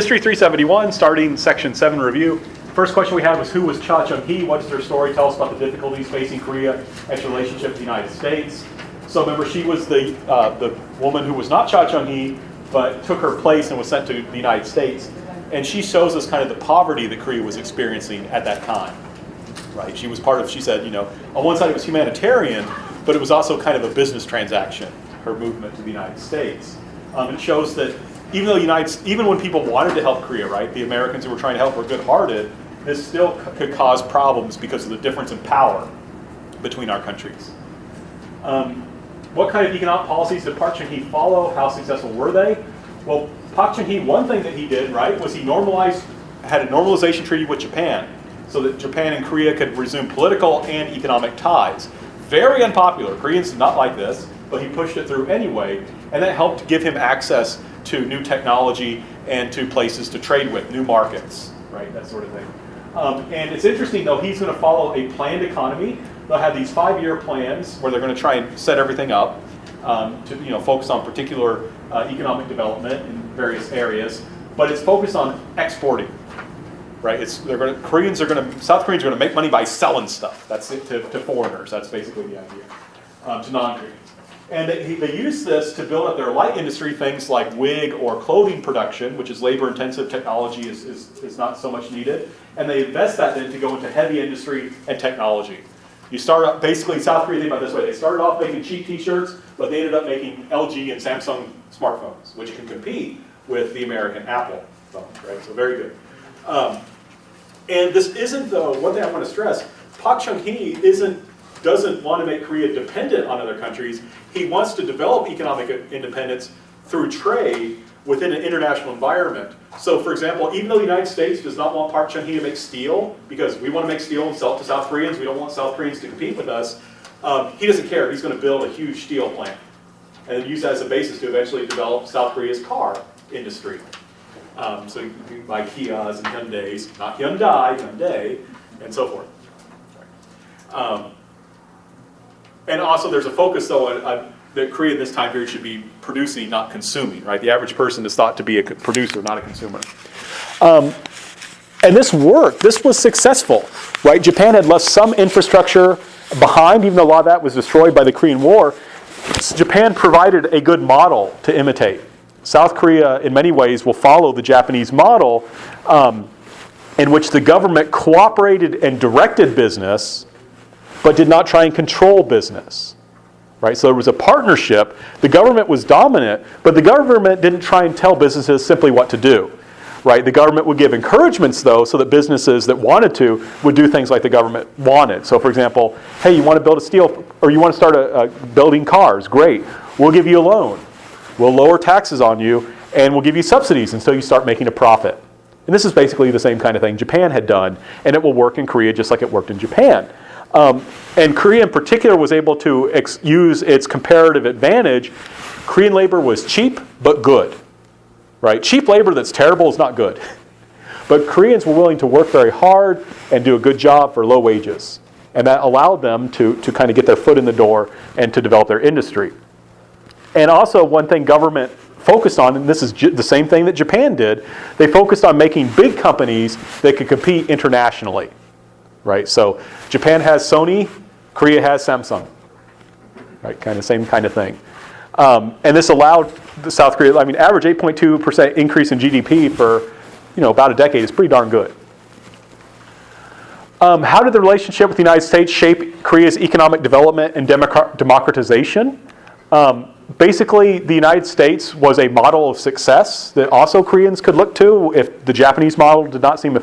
History 371, starting section 7 review. First question we had was, who was Cha Chung-hee? What's their story? Tell us about the difficulties facing Korea and its relationship with the United States. So remember, she was the woman who was not Cha Chung-hee, but took her place and was sent to the United States. And she shows us kind of the poverty that Korea was experiencing at that time. Right? She was part of, she said, on one side it was humanitarian, but it was also kind of a business transaction, her movement to the United States. It shows that even when people wanted to help Korea, right, the Americans who were trying to help were good-hearted, this still could cause problems because of the difference in power between our countries. What kind of economic policies did Park Chung-hee follow? How successful were they? Well, Park Chung-hee, one thing that he did, right, was he had a normalization treaty with Japan so that Japan and Korea could resume political and economic ties. Very unpopular. Koreans did not like this, but he pushed it through anyway, and that helped give him access to new technology and to places to trade with, new markets, right, that sort of thing. And it's interesting, though, he's going to follow a planned economy. They'll have these 5-year plans where they're going to try and set everything up to focus on particular economic development in various areas, but it's focused on exporting, right? South Koreans are going to make money by selling stuff. That's it to foreigners. That's basically the idea, to non-Koreans. And they use this to build up their light industry, things like wig or clothing production, which is labor-intensive. Technology is not so much needed. And they invest that then to go into heavy industry and technology. You start up, basically, South Korea, think about it this way. They started off making cheap t-shirts, but they ended up making LG and Samsung smartphones, which can compete with the American Apple phone, right? So very good. And this isn't, though, one thing I want to stress, Park Chung-hee doesn't want to make Korea dependent on other countries. He wants to develop economic independence through trade within an international environment. So, for example, even though the United States does not want Park Chung-hee to make steel, because we want to make steel and sell it to South Koreans, we don't want South Koreans to compete with us, he doesn't care. He's going to build a huge steel plant and then use that as a basis to eventually develop South Korea's car industry. So you can buy Kias and Hyundais, not Hyundai, and so forth. And also there's a focus, though, that Korea in this time period should be producing, not consuming, right? The average person is thought to be a producer, not a consumer. And this worked. This was successful, right? Japan had left some infrastructure behind, even though a lot of that was destroyed by the Korean War. Japan provided a good model to imitate. South Korea, in many ways, will follow the Japanese model in which the government cooperated and directed business, but did not try and control business, right? So there was a partnership. The government was dominant, but the government didn't try and tell businesses simply what to do, right? The government would give encouragements, though, so that businesses that wanted to would do things like the government wanted. So, for example, hey, you want to build a steel, or you want to start building cars? Great. We'll give you a loan. We'll lower taxes on you, and we'll give you subsidies until you start making a profit. And this is basically the same kind of thing Japan had done, and it will work in Korea just like it worked in Japan. And Korea in particular was able to use its comparative advantage. Korean labor was cheap but good, right? Cheap labor that's terrible is not good. But Koreans were willing to work very hard and do a good job for low wages. And that allowed them to kind of get their foot in the door and to develop their industry. And also one thing government focused on, and this is the same thing that Japan did, they focused on making big companies that could compete internationally. Right, so Japan has Sony, Korea has Samsung, right? Kind of same kind of thing, and this allowed the South Korea. Average 8.2% increase in GDP for about a decade is pretty darn good. How did the relationship with the United States shape Korea's economic development and democratization? Basically, the United States was a model of success that also Koreans could look to if the Japanese model did not seem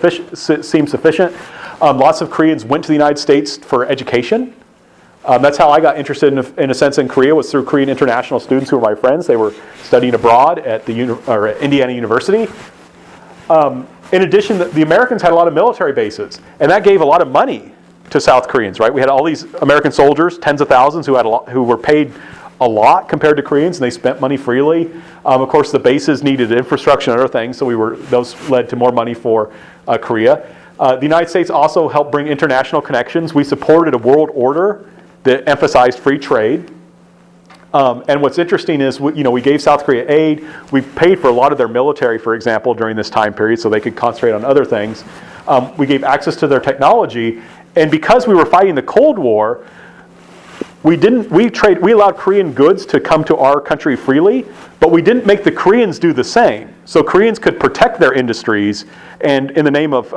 sufficient. Lots of Koreans went to the United States for education. That's how I got interested in a sense in Korea, was through Korean international students who were my friends. They were studying abroad at Indiana University. In addition, the Americans had a lot of military bases, and that gave a lot of money to South Koreans. Right, we had all these American soldiers, tens of thousands, who were paid a lot compared to Koreans, and they spent money freely. Of course, the bases needed infrastructure and other things, so those led to more money for Korea. The United States also helped bring international connections. We supported a world order that emphasized free trade. And what's interesting is, we gave South Korea aid. We paid for a lot of their military, for example, during this time period, so they could concentrate on other things. We gave access to their technology, and because we were fighting the Cold War, we allowed Korean goods to come to our country freely, but we didn't make the Koreans do the same. So Koreans could protect their industries, and in the name of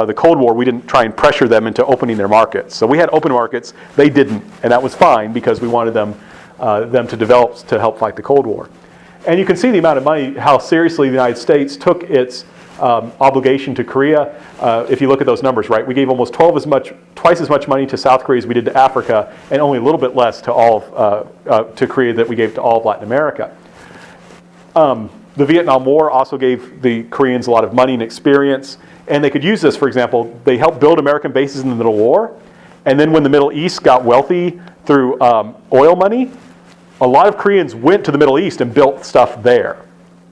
the Cold War, we didn't try and pressure them into opening their markets. So we had open markets, they didn't, and that was fine because we wanted them to develop to help fight the Cold War. And you can see the amount of money, how seriously the United States took its obligation to Korea. If you look at those numbers, right, we gave almost twice as much money to South Korea as we did to Africa, and only a little bit less to Korea that we gave to all of Latin America. The Vietnam War also gave the Koreans a lot of money and experience, and they could use this. For example, they helped build American bases in the Middle War, and then when the Middle East got wealthy through oil money, a lot of Koreans went to the Middle East and built stuff there.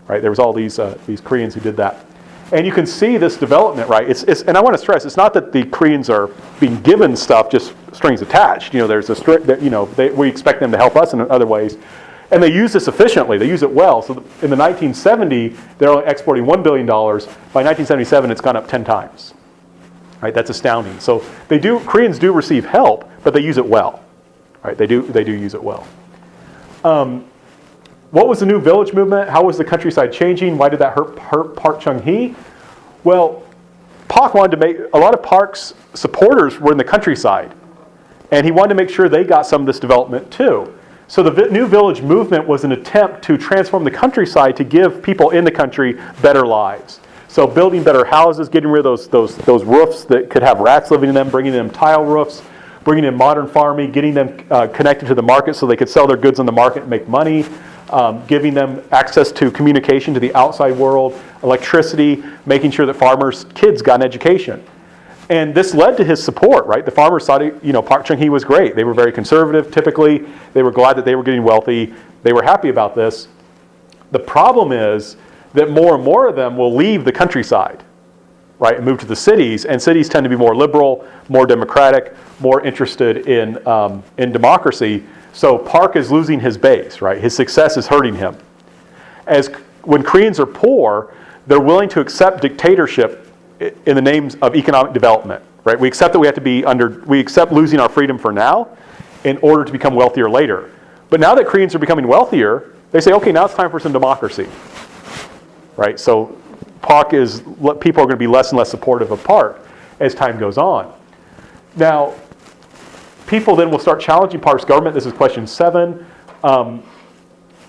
Right, there was all these Koreans who did that. And you can see this development, right? And I want to stress, it's not that the Koreans are being given stuff, just strings attached. There's we expect them to help us in other ways. And they use this efficiently. They use it well. So in the 1970, they're only exporting $1 billion. By 1977, it's gone up 10 times. Right? That's astounding. So Koreans do receive help, but they use it well. Right? They do use it well. What was the New Village movement? How was the countryside changing? Why did that hurt Park Chung-hee? Well, Park wanted to make, a lot of Park's supporters were in the countryside, and he wanted to make sure they got some of this development too. So the New Village movement was an attempt to transform the countryside to give people in the country better lives. So building better houses, getting rid of those roofs that could have rats living in them, bringing them tile roofs, bringing in modern farming, getting them connected to the market so they could sell their goods on the market and make money. Giving them access to communication to the outside world, electricity, making sure that farmers' kids got an education. And this led to his support, right? The farmers thought, Park Chung-hee was great. They were very conservative, typically. They were glad that they were getting wealthy. They were happy about this. The problem is that more and more of them will leave the countryside, right, and move to the cities. And cities tend to be more liberal, more democratic, more interested in democracy. So Park is losing his base, right? His success is hurting him. When Koreans are poor, they're willing to accept dictatorship in the names of economic development, right? We accept that we accept losing our freedom for now in order to become wealthier later. But now that Koreans are becoming wealthier, they say, okay, now it's time for some democracy, right? So people are going to be less and less supportive of Park as time goes on. Now, people then will start challenging Park's government. This is question 7. And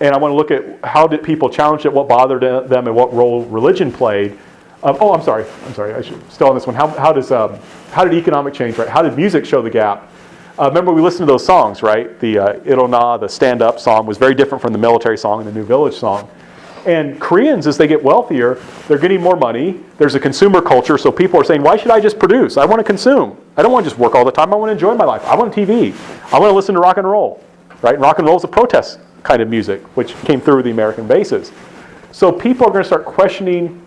I want to look at how did people challenge it, what bothered them, and what role religion played. I'm sorry. I should still on this one. How did economic change, right? How did music show the gap? Remember we listened to those songs, right? The Irona, the stand-up song was very different from the military song and the New Village song. And Koreans, as they get wealthier, they're getting more money. There's a consumer culture, so people are saying, why should I just produce? I want to consume. I don't want to just work all the time. I want to enjoy my life. I want TV. I want to listen to rock and roll. Right? And rock and roll is a protest kind of music, which came through the American bases. So people are going to start questioning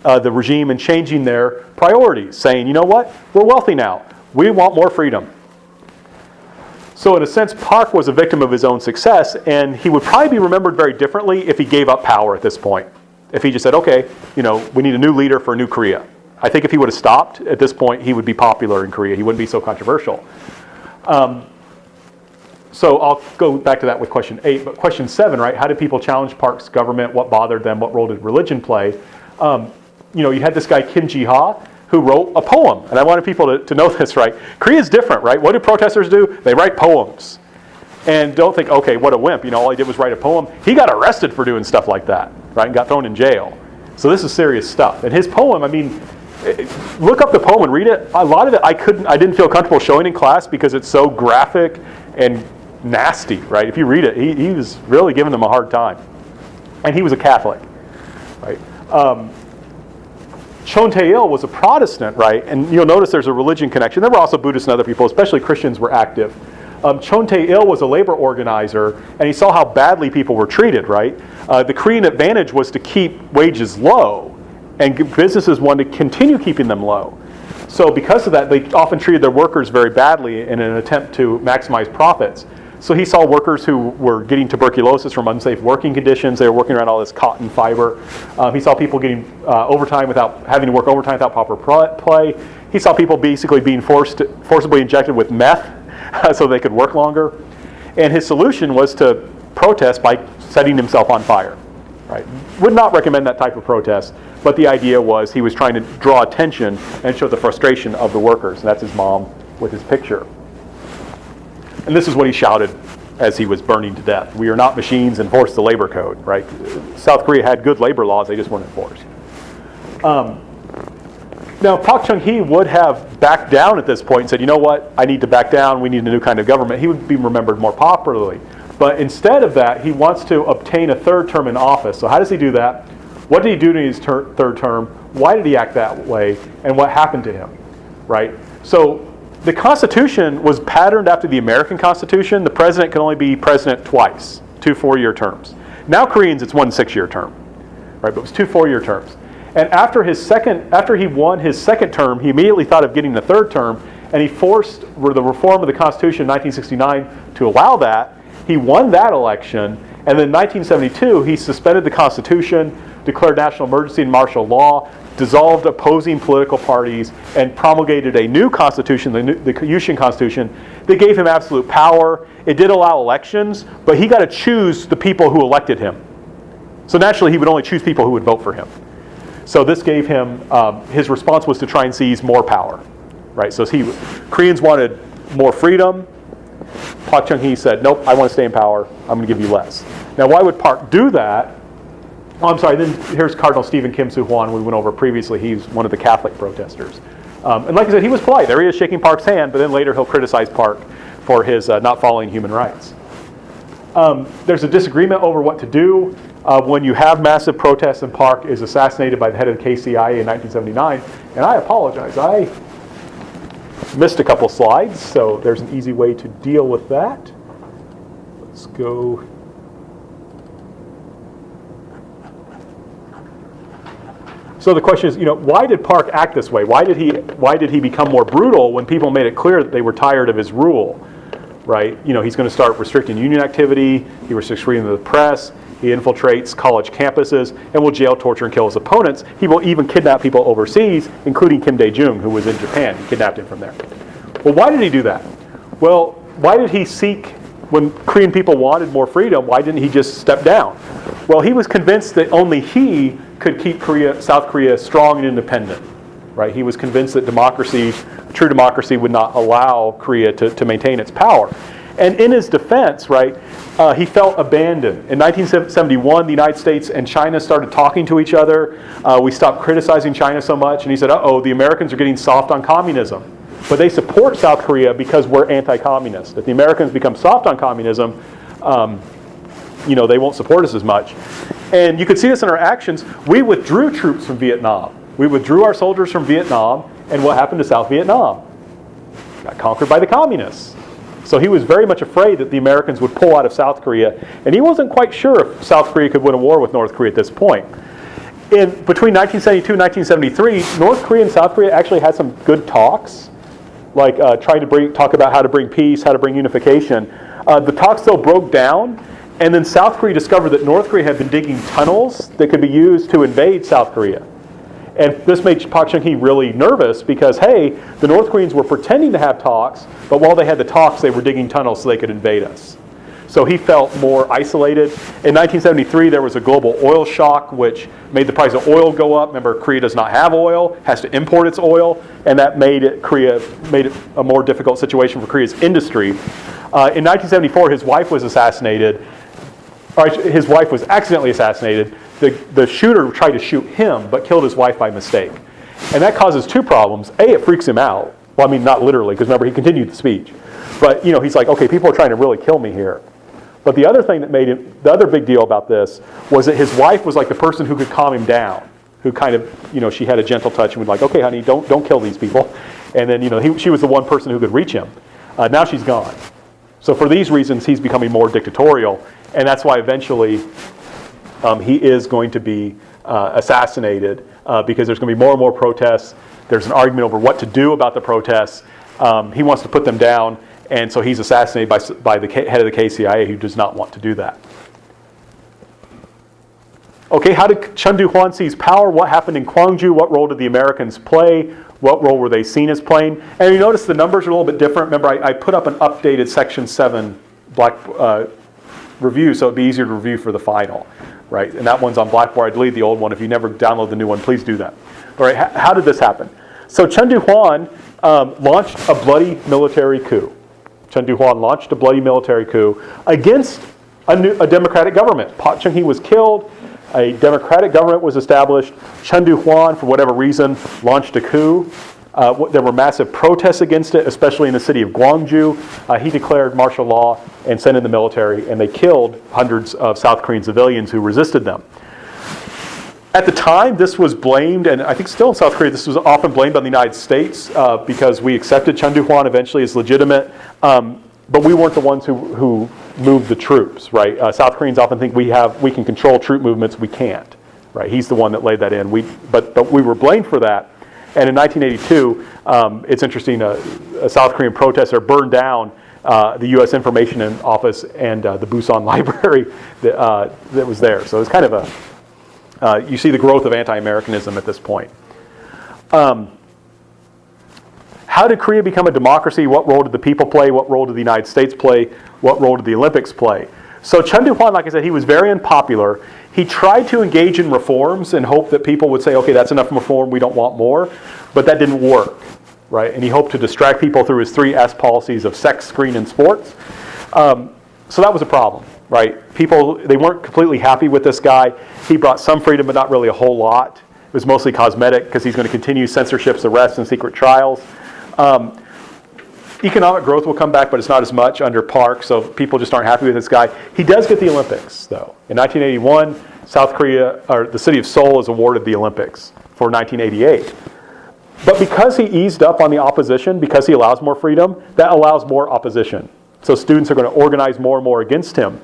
the regime and changing their priorities, saying, you know what? We're wealthy now. We want more freedom. So in a sense, Park was a victim of his own success, and he would probably be remembered very differently if he gave up power at this point. If he just said, okay, we need a new leader for a new Korea. I think if he would have stopped at this point, he would be popular in Korea. He wouldn't be so controversial. So I'll go back to that with question 8. But question 7, right? How did people challenge Park's government? What bothered them? What role did religion play? You had this guy Kim Ji-ha, who wrote a poem. And I wanted people to know this, right? Korea's different, right? What do protesters do? They write poems. And don't think, okay, what a wimp. All he did was write a poem. He got arrested for doing stuff like that, right? And got thrown in jail. So this is serious stuff. And his poem, look up the poem and read it. A lot of it I didn't feel comfortable showing in class because it's so graphic and nasty, right? If you read it, he was really giving them a hard time. And he was a Catholic, right? Chon Tae-il was a Protestant, right? And you'll notice there's a religion connection. There were also Buddhists and other people, especially Christians, were active. Chon Tae-il was a labor organizer, and he saw how badly people were treated, right? The Korean advantage was to keep wages low, and businesses wanted to continue keeping them low. So because of that, they often treated their workers very badly in an attempt to maximize profits. So he saw workers who were getting tuberculosis from unsafe working conditions. They were working around all this cotton fiber. He saw people getting overtime without having to work overtime without proper play. He saw people basically being forcibly injected with meth so they could work longer. And his solution was to protest by setting himself on fire. Right? Would not recommend that type of protest, but the idea was he was trying to draw attention and show the frustration of the workers. And that's his mom with his picture. And this is what he shouted as he was burning to death. We are not machines, enforce the labor code, right? South Korea had good labor laws, they just weren't enforced. Now, Park Chung-hee would have backed down at this point and said, you know what, I need to back down, we need a new kind of government. He would be remembered more popularly. But instead of that, he wants to obtain a third term in office. So how does he do that? What did he do in his third term? Why did he act that way? And what happened to him, right? So the Constitution was patterned after the American Constitution. The president can only be president twice, 2 4-year terms. Now Koreans, it's 1 6-year term, right? But it was 2 4-year terms. And after he won his second term, he immediately thought of getting the third term, and he forced the reform of the Constitution in 1969 to allow that. He won that election, and then in 1972, he suspended the Constitution, declared national emergency and martial law, dissolved opposing political parties, and promulgated a new constitution, the Yushin Constitution, that gave him absolute power. It did allow elections, but he got to choose the people who elected him. So naturally, he would only choose people who would vote for him. So this gave him, his response was to try and seize more power, right? So Koreans wanted more freedom. Park Chung-hee said, nope, I want to stay in power. I'm going to give you less. Now, why would Park do that? Oh, I'm sorry, then here's Cardinal Stephen Kim Soo-hwan, we went over previously. He's one of the Catholic protesters. And like I said, he was polite. There he is shaking Park's hand, but then later he'll criticize Park for his not following human rights. There's a disagreement over what to do when you have massive protests and Park is assassinated by the head of the KCIA in 1979. And I apologize, I missed a couple slides, so there's an easy way to deal with that. Let's go. So the question is, why did Park act this way? Why did he become more brutal when people made it clear that they were tired of his rule? Right? He's going to start restricting union activity. He restricts freedom of the press. He infiltrates college campuses and will jail, torture, and kill his opponents. He will even kidnap people overseas, including Kim Dae-jung, who was in Japan. He kidnapped him from there. Well, why did he do that? Well, why did he seek, when Korean people wanted more freedom, why didn't he just step down? Well, he was convinced that only he could keep South Korea strong and independent. Right? He was convinced that true democracy would not allow Korea to maintain its power. And in his defense, right, he felt abandoned. In 1971, the United States and China started talking to each other. We stopped criticizing China so much, and he said, the Americans are getting soft on communism. But they support South Korea because we're anti-communist. If the Americans become soft on communism, they won't support us as much. And you could see this in our actions. We withdrew troops from Vietnam. We withdrew our soldiers from Vietnam, and what happened to South Vietnam? Got conquered by the communists. So he was very much afraid that the Americans would pull out of South Korea, and he wasn't quite sure if South Korea could win a war with North Korea at this point. Between 1972 and 1973, North Korea and South Korea actually had some good talks, like trying to talk about how to bring peace, how to bring unification. The talks though broke down, and then South Korea discovered that North Korea had been digging tunnels that could be used to invade South Korea. And this made Park Chung-hee really nervous because, hey, the North Koreans were pretending to have talks, but while they had the talks, they were digging tunnels so they could invade us. So he felt more isolated. In 1973, there was a global oil shock, which made the price of oil go up. Remember, Korea does not have oil, has to import its oil, and that made it a more difficult situation for Korea's industry. In 1974, his wife was assassinated. His wife was accidentally assassinated. The shooter tried to shoot him, but killed his wife by mistake. And that causes two problems. A, it freaks him out. Well, I mean, not literally, because remember, he continued the speech. But, he's like, okay, people are trying to really kill me here. But the other thing that made him, the other big deal about this, was that his wife was like the person who could calm him down, who kind of, she had a gentle touch and would like, okay, honey, don't kill these people. And then, she was the one person who could reach him. Now she's gone. So for these reasons, he's becoming more dictatorial. And that's why eventually he is going to be assassinated because there's going to be more and more protests. There's an argument over what to do about the protests. He wants to put them down. And so he's assassinated by the head of the KCIA, who does not want to do that. Okay, how did Chun Doo-hwan seize power? What happened in Gwangju? What role did the Americans play? What role were they seen as playing? And you notice the numbers are a little bit different. Remember, I put up an updated Section 7 review, so it'd be easier to review for the final, right? And that one's on Blackboard. I deleted the old one. If you never download the new one, please do that. All right, how did this happen? So Chun Doo-hwan launched a bloody military coup. Chun Doo-hwan launched a bloody military coup against a democratic government. Park Chung-hee was killed. A democratic government was established. Chun Doo-hwan, for whatever reason, launched a coup. There were massive protests against it, especially in the city of Gwangju. He declared martial law and sent in the military, and they killed hundreds of South Korean civilians who resisted them. At the time, this was blamed, and I think still in South Korea, this was often blamed on the United States because we accepted Chun Doo-hwan eventually as legitimate, but we weren't the ones who moved the troops, right? South Koreans often think we can control troop movements. We can't, right? He's the one that laid that in. But we were blamed for that. And in 1982, it's interesting, a South Korean protester burned down the U.S. Information Office and the Busan Library that was there. So it's kind of you see the growth of anti-Americanism at this point. How did Korea become a democracy? What role did the people play? What role did the United States play? What role did the Olympics play? So Chun Doo-hwan, like I said, he was very unpopular. He tried to engage in reforms and hope that people would say, okay, that's enough reform, we don't want more. But that didn't work, right? And he hoped to distract people through his 3S policies of sex, screen, and sports. So that was a problem, right? People, they weren't completely happy with this guy. He brought some freedom, but not really a whole lot. It was mostly cosmetic because he's going to continue censorships, arrests, and secret trials. Economic growth will come back, but it's not as much under Park, so people just aren't happy with this guy. He does get the Olympics, though. In 1981, South Korea, or the city of Seoul, is awarded the Olympics for 1988. But because he eased up on the opposition, because he allows more freedom, that allows more opposition. So students are going to organize more and more against him.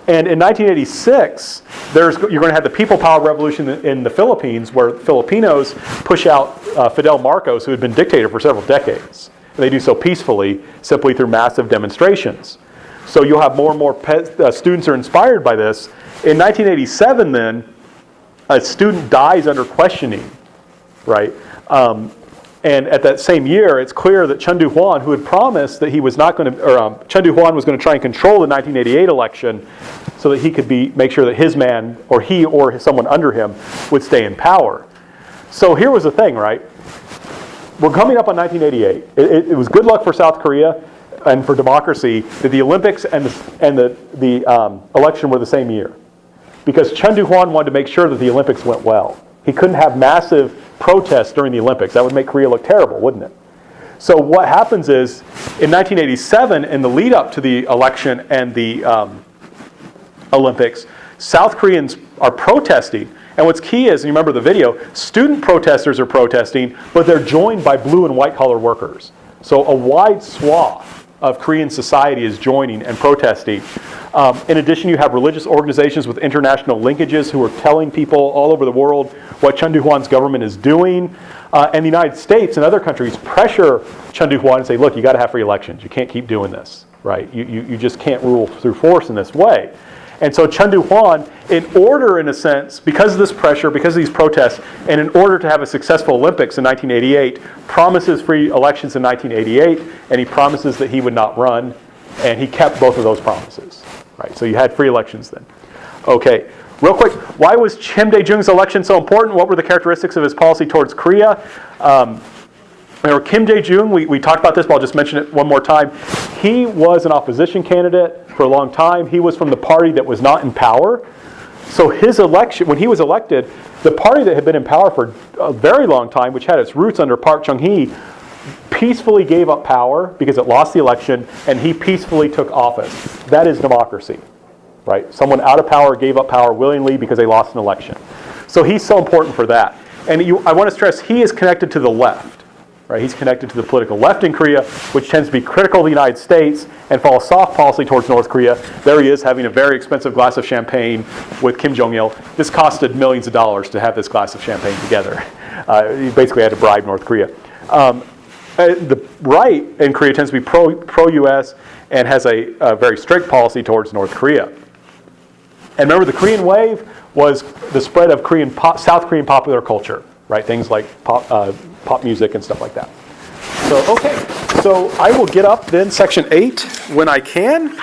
And in 1986, you're going to have the people power revolution in the Philippines, where Filipinos push out Fidel Marcos, who had been dictator for several decades. And they do so peacefully, simply through massive demonstrations. So you'll have more and more students are inspired by this. In 1987, then, a student dies under questioning, right? And at that same year, it's clear that Chun Doo-hwan, who had promised that he was not going to, Chun Doo-hwan was going to try and control the 1988 election so that he could make sure that his man, or he or someone under him, would stay in power. So here was the thing, right? We're coming up on 1988. It was good luck for South Korea and for democracy that the Olympics and the election were the same year. Because Chun Doo-hwan wanted to make sure that the Olympics went well. He couldn't have massive protests during the Olympics. That would make Korea look terrible, wouldn't it? So what happens is, in 1987, in the lead up to the election and the Olympics, South Koreans are protesting. And what's key is, and you remember the video, student protesters are protesting, but they're joined by blue and white collar workers. So a wide swath of Korean society is joining and protesting. In addition, you have religious organizations with international linkages who are telling people all over the world what Chun Doo-hwan's government is doing. And the United States and other countries pressure Chun Doo-hwan and say, look, you got to have free elections. You can't keep doing this, right? You just can't rule through force in this way. And so Chun Doo-hwan, in order, in a sense, because of this pressure, because of these protests, and in order to have a successful Olympics in 1988, promises free elections in 1988, and he promises that he would not run, and he kept both of those promises. Right? So you had free elections then. Okay, real quick, why was Kim Dae-jung's election so important? What were the characteristics of his policy towards Korea? Kim Dae-jung, we talked about this, but I'll just mention it one more time. He was an opposition candidate for a long time. He was from the party that was not in power. So his election, when he was elected, the party that had been in power for a very long time, which had its roots under Park Chung-hee, peacefully gave up power because it lost the election, and he peacefully took office. That is democracy, right? Someone out of power gave up power willingly because they lost an election. So he's so important for that. And I want to stress, he is connected to the left. Right, he's connected to the political left in Korea, which tends to be critical of the United States and follow soft policy towards North Korea. There he is having a very expensive glass of champagne with Kim Jong-il. This costed millions of dollars to have this glass of champagne together. He basically had to bribe North Korea. the right in Korea tends to be pro-U.S. and has a very strict policy towards North Korea. And remember, the Korean wave was the spread of South Korean popular culture, right? Things like pop music and stuff like that. So, okay. So I will get up then section 8 when I can.